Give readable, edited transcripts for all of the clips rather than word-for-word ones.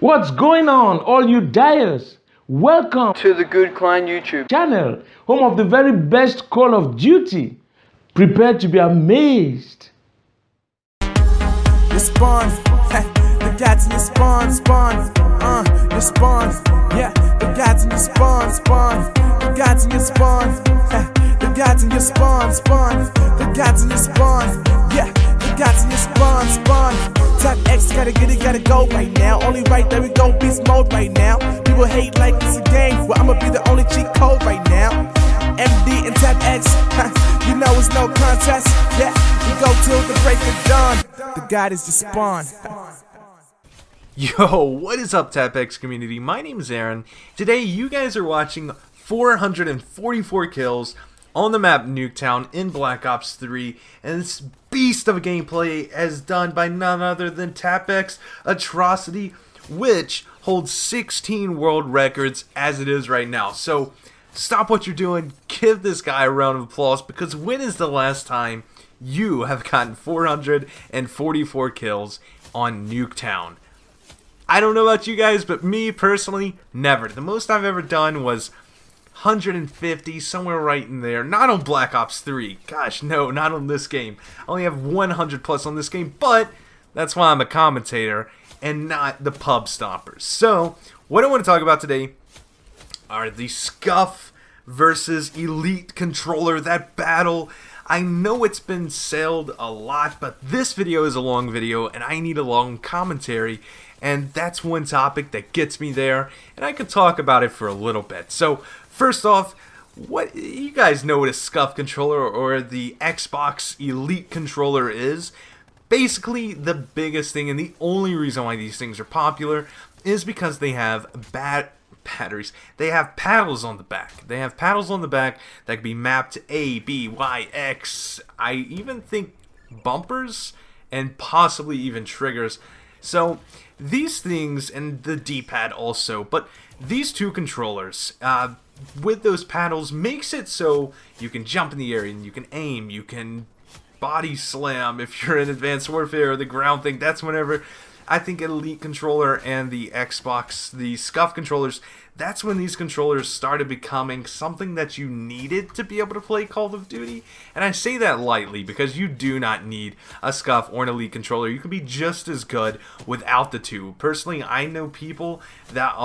What's going on, all you diers? Welcome to the Good Klein YouTube channel, home of the very best Call of Duty. Prepare to be amazed. You spawn, the guys in your spawn, you spawn, yeah, the guys in your spawn, the guys in your spawn, the guys in your spawn, the guys in your spawn, yeah, the guys in your spawn. Type X gotta get it, gotta go right now. Only right there we go, beast mode right now. People hate like it's a game, well I'ma be the only cheat code right now. MD and Type X, you know it's no contest. Yeah, we go till the break of dawn. The God is the spawn. Yo, what is up, TapX community? My name is Aaron. Today, you guys are watching 444 kills on the map Nuketown in Black Ops 3, and this beast of a gameplay is done by none other than TapX Atrocity, which holds 16 world records as it is right now. So, stop what you're doing, give this guy a round of applause, because when is the last time you have gotten 444 kills on Nuketown? I don't know about you guys, but me personally, never. The most I've ever done was 150, somewhere right in there. Not on Black Ops 3. Gosh, no, not on this game. I only have 100 plus on this game, but that's why I'm a commentator and not the pub stompers. So, what I want to talk about today are the Scuff versus Elite Controller, that battle. I know it's been sailed a lot, but this video is a long video and I need a long commentary, and that's one topic that gets me there, and I could talk about it for a little bit. So first off, what you guys know what a Scuff controller or the Xbox Elite controller is? Basically, the biggest thing and the only reason why these things are popular is because they have batteries. They have paddles on the back. They have paddles on the back that can be mapped to A, B, Y, X. I even think bumpers and possibly even triggers. So these things, and the D-pad also, but these two controllers with those paddles makes it so you can jump in the air and you can aim, you can body slam if you're in Advanced Warfare or the ground thing. That's whenever I think Elite controller and the Xbox, the Scuff controllers, that's when these controllers started becoming something that you needed to be able to play Call of Duty. And I say that lightly because you do not need a Scuff or an Elite controller. You can be just as good without the two. Personally, I know people that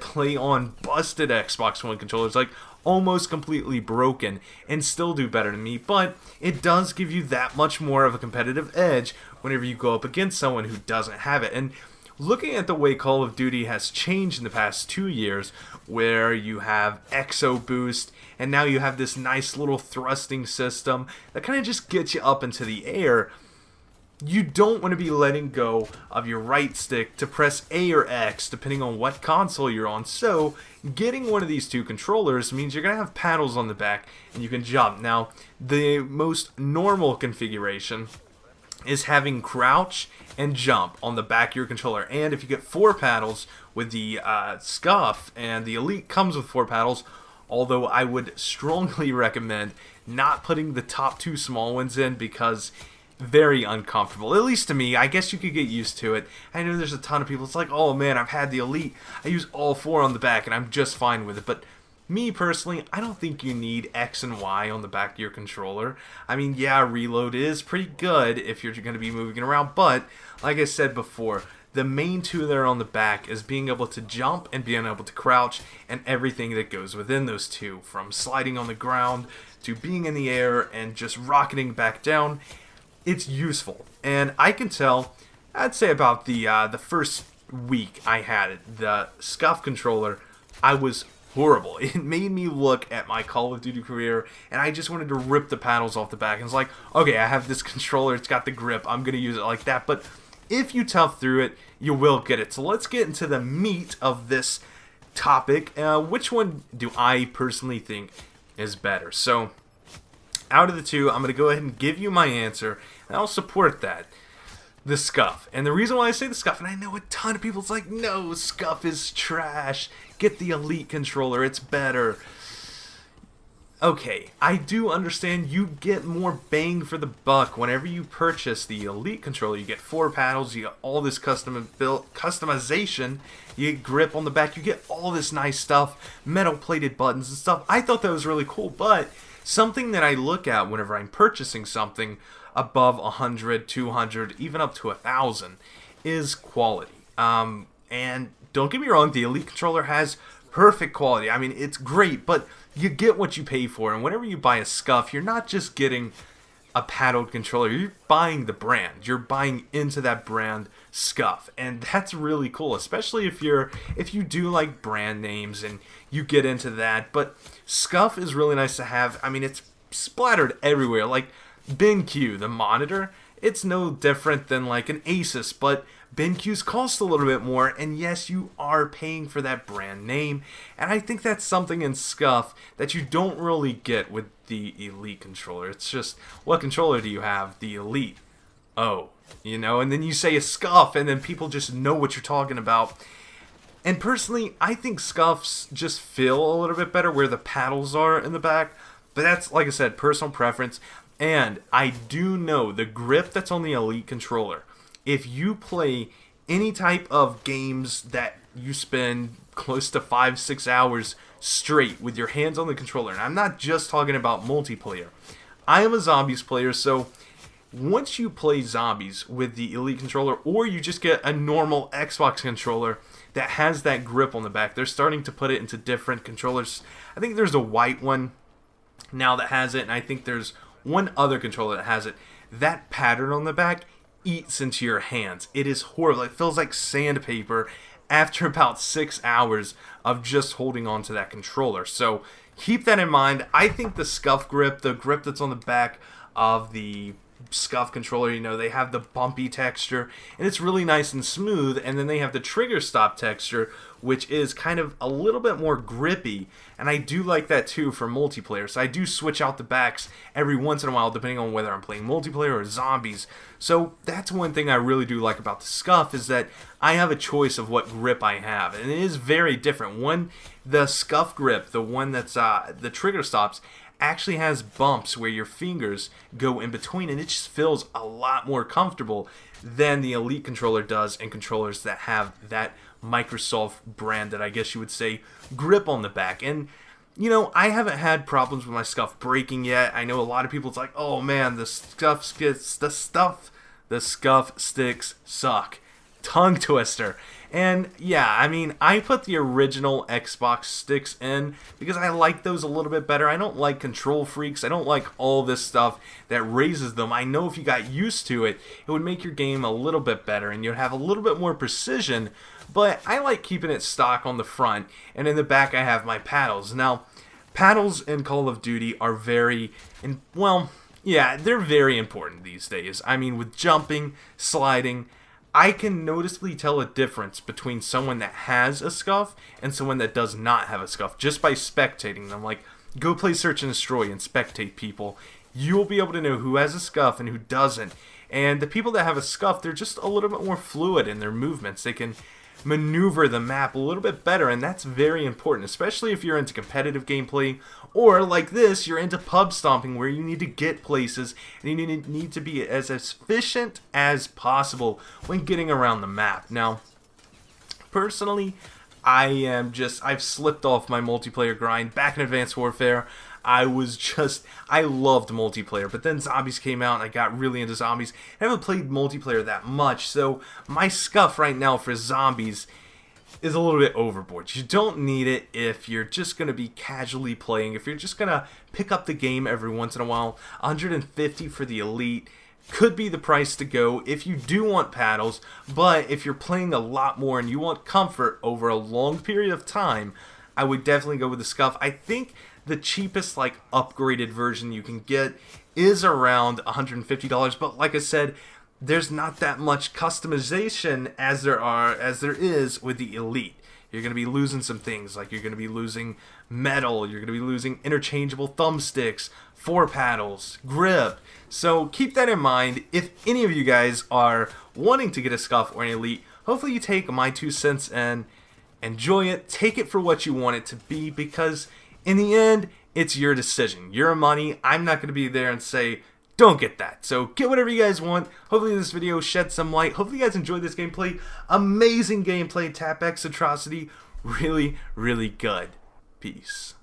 play on busted Xbox One controllers, like almost completely broken, and still do better than me, but it does give you that much more of a competitive edge whenever you go up against someone who doesn't have it. And looking at the way Call of Duty has changed in the past 2 years, where you have Exo Boost, and now you have this nice little thrusting system that kind of just gets you up into the air, you don't want to be letting go of your right stick to press A or X depending on what console you're on. So getting one of these two controllers means you're going to have paddles on the back and you can jump. Now, the most normal configuration is having crouch and jump on the back of your controller. And if you get 4 paddles with the Scuff, and the Elite comes with 4 paddles, although I would strongly recommend not putting the top 2 small ones in because very uncomfortable, at least to me. I guess you could get used to it. I know there's a ton of people, it's like, oh man, I've had the Elite, I use all 4 on the back and I'm just fine with it. But me personally, I don't think you need X and Y on the back of your controller. I mean, yeah, reload is pretty good if you're going to be moving around, but like I said before, the main 2 that are on the back is being able to jump and being able to crouch, and everything that goes within those 2, from sliding on the ground to being in the air and just rocketing back down. It's useful, and I can tell, I'd say about the first week I had it, the Scuff controller, I was horrible. It made me look at my Call of Duty career, and I just wanted to rip the paddles off the back. And it's like, okay, I have this controller, it's got the grip, I'm going to use it like that. But if you tough through it, you will get it. So let's get into the meat of this topic. Which one do I personally think is better? So out of the 2, I'm going to go ahead and give you my answer, and I'll support that. The Scuff. And the reason why I say the Scuff, and I know a ton of people's like, no, Scuff is trash. Get the Elite controller, it's better. okay, I do understand you get more bang for the buck whenever you purchase the Elite controller. You get 4 paddles, you get all this customization, you get grip on the back, you get all this nice stuff, metal plated buttons and stuff. I thought that was really cool, but something that I look at whenever I'm purchasing something above 100, 200, even up to 1,000 is quality. And don't get me wrong, the Elite controller has perfect quality. I mean, it's great, but you get what you pay for. And whenever you buy a SCUF, you're not just getting a paddled controller. You're buying the brand. You're buying into that brand SCUF, and that's really cool, especially if you do like brand names and you get into that. But SCUF is really nice to have. I mean, it's splattered everywhere. Like BenQ, the monitor, it's no different than like an Asus, but BenQs cost a little bit more, and yes, you are paying for that brand name, and I think that's something in SCUF that you don't really get with the Elite controller. It's just, what controller do you have? The Elite. Oh, and then you say a SCUF, and then people just know what you're talking about. And personally, I think SCUFs just feel a little bit better where the paddles are in the back, but that's, like I said, personal preference. And I do know the grip that's on the Elite controller, if you play any type of games that you spend close to 5-6 hours straight with your hands on the controller, and I'm not just talking about multiplayer. I am a zombies player, so once you play zombies with the Elite controller, or you just get a normal Xbox controller that has that grip on the back, they're starting to put it into different controllers. I think there's a white one now that has it, and I think there's one other controller that has it. That pattern on the back eats into your hands. It is horrible. It feels like sandpaper after about 6 hours of just holding on to that controller. So keep that in mind. I think the SCUF grip, the grip that's on the back of the SCUF controller, they have the bumpy texture, and it's really nice and smooth, and then they have the trigger stop texture, which is kind of a little bit more grippy, and I do like that too for multiplayer. So I do switch out the backs every once in a while depending on whether I'm playing multiplayer or zombies. So that's one thing I really do like about the SCUF, is that I have a choice of what grip I have, and it is very different. The SCUF grip, the one that's the trigger stops, actually has bumps where your fingers go in between, and it just feels a lot more comfortable than the Elite controller does in controllers that have that Microsoft branded, I guess you would say, grip on the back. And I haven't had problems with my SCUF breaking yet. I know a lot of people, it's like, oh man, the SCUF sticks suck. Tongue twister. And yeah, I mean, I put the original Xbox sticks in because I like those a little bit better. I don't like control freaks. I don't like all this stuff that raises them. I know if you got used to it, it would make your game a little bit better and you'd have a little bit more precision, but I like keeping it stock on the front, and in the back I have my paddles. Now, paddles in Call of Duty are they're very important these days. I mean, with jumping, sliding, I can noticeably tell a difference between someone that has a SCUF and someone that does not have a SCUF just by spectating them. Like, go play Search and Destroy and spectate people. You'll be able to know who has a SCUF and who doesn't. And the people that have a SCUF, they're just a little bit more fluid in their movements. They can maneuver the map a little bit better, and that's very important, especially if you're into competitive gameplay, or like this, you're into pub stomping where you need to get places and you need to be as efficient as possible when getting around the map. Now, personally, I've slipped off my multiplayer grind. Back in Advanced Warfare, I loved multiplayer, but then zombies came out and I got really into zombies. I haven't played multiplayer that much, so my SCUF right now for zombies is a little bit overboard. You don't need it if you're just going to be casually playing, if you're just going to pick up the game every once in a while. 150 for the Elite could be the price to go if you do want paddles, but if you're playing a lot more and you want comfort over a long period of time, I would definitely go with the SCUF. I think the cheapest upgraded version you can get is around $150, but like I said, there's not that much customization as there is with the Elite. You're going to be losing some things, like you're going to be losing metal, you're going to be losing interchangeable thumbsticks, 4 paddles, grip. So keep that in mind. If any of you guys are wanting to get a SCUF or an Elite, hopefully you take my 2 cents and enjoy it. Take it for what you want it to be, because in the end, It's your decision, your money. I'm not going to be there and say, don't get that. So get whatever you guys want. Hopefully this video shed some light. Hopefully you guys enjoyed this gameplay. Amazing gameplay, TapX Atrocity. Really, really good. Peace.